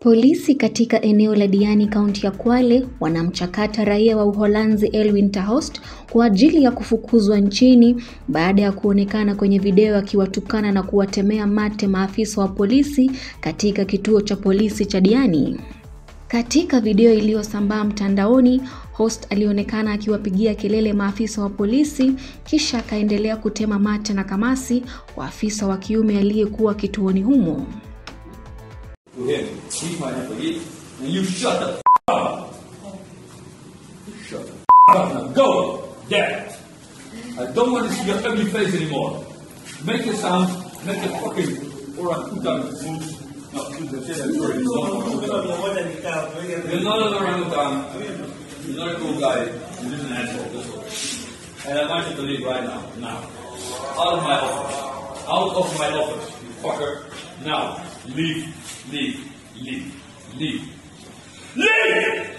Polisi katika eneo la Diani, kaunti ya Kwale, wanamchakata raia wa Uholanzi Elwin ter Horst kwa ajili ya kufukuzwa nchini baada ya kuonekana kwenye video akiwatukana na kuwatemea mate maafisa wa polisi katika kituo cha polisi cha Diani. Katika video iliyosambaa mtandaoni, Horst alionekana akiwapigia kelele maafisa wa polisi kisha akaendelea kutema mate na kamasi kwa afisa wa kiume aliyekuwa kituoni humo. To him, he's my employee, and you shut the up. Shut the up now. Go! Get! I don't want to see your ugly face anymore. Make a sound, make a fucking orangutan move. No, you're not an orangutan. You're not a cool guy. You're just an asshole. That's all. And I want you to leave right now. Now. Out of my office. Out of my office, you fucker. Now. Leave. Leave. Leave. Leave. Leave!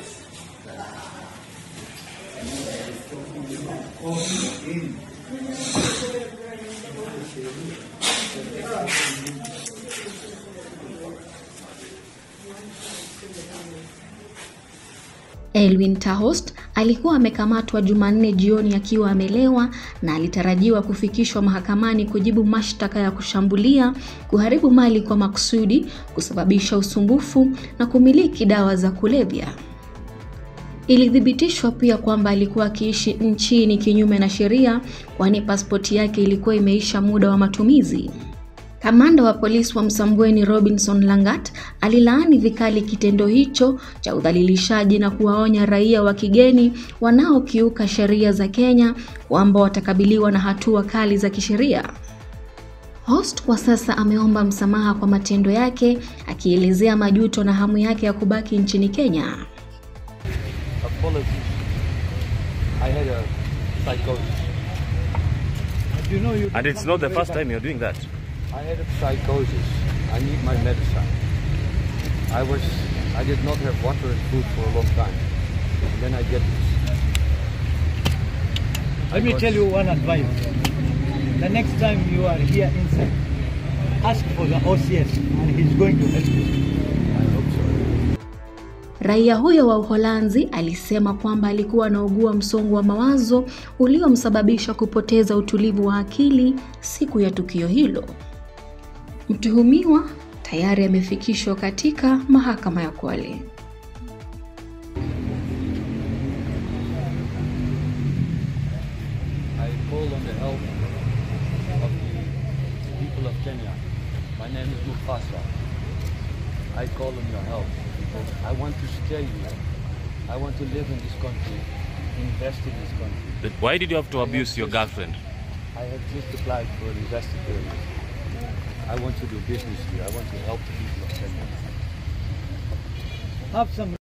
Elwin ter Horst alikuwa amekamatwa Jumanne jioni akiwa amelewa na alitarajiwa kufikishwa mahakamani kujibu mashtaka ya kushambulia, kuharibu mali kwa makusudi, kusababisha usumbufu na kumiliki dawa za kulevya. Ilithibitishwa pia kwamba alikuwa akiishi nchini kinyume na sheria, kwani pasipoti yake ilikuwa imeisha muda wa matumizi. Kamanda wa polisi wa Msambweni Robinson Langat alilaani vikali kitendo hicho cha udhalilishaji na kuwaonya raia wa kigeni wanaokiuka sheria za Kenya kwamba watakabiliwa na hatua kali za kisheria. Horst kwa sasa ameomba msamaha kwa matendo yake, akielezea majuto na hamu yake ya kubaki nchini Kenya. I had a psychosis. And it's not the first time you're doing that. I had a psychosis. I need my medicine. I did not have water and food for a long time. And then I get this. Let me tell you one advice. The next time you are here inside, ask for the OCS and he's going to help you. I hope so. Raia huyo wa Uholanzi alisema kwamba alikuwa anaugua msongo wa mawazo uliomsababisha kupoteza utulivu wa akili siku ya tukio hilo. Mtuhumiwa tayari amefikishwa katika mahakama ya Kwale. I call on the help of the people of Kenya. My name is Mufasa. I call on your help because I want to stay here. I want to live in this country, invest in this country. But why did you have to abuse your girlfriend? I have just applied for an investor permit. I want to do business here. I want to help the people of Kenya. Have some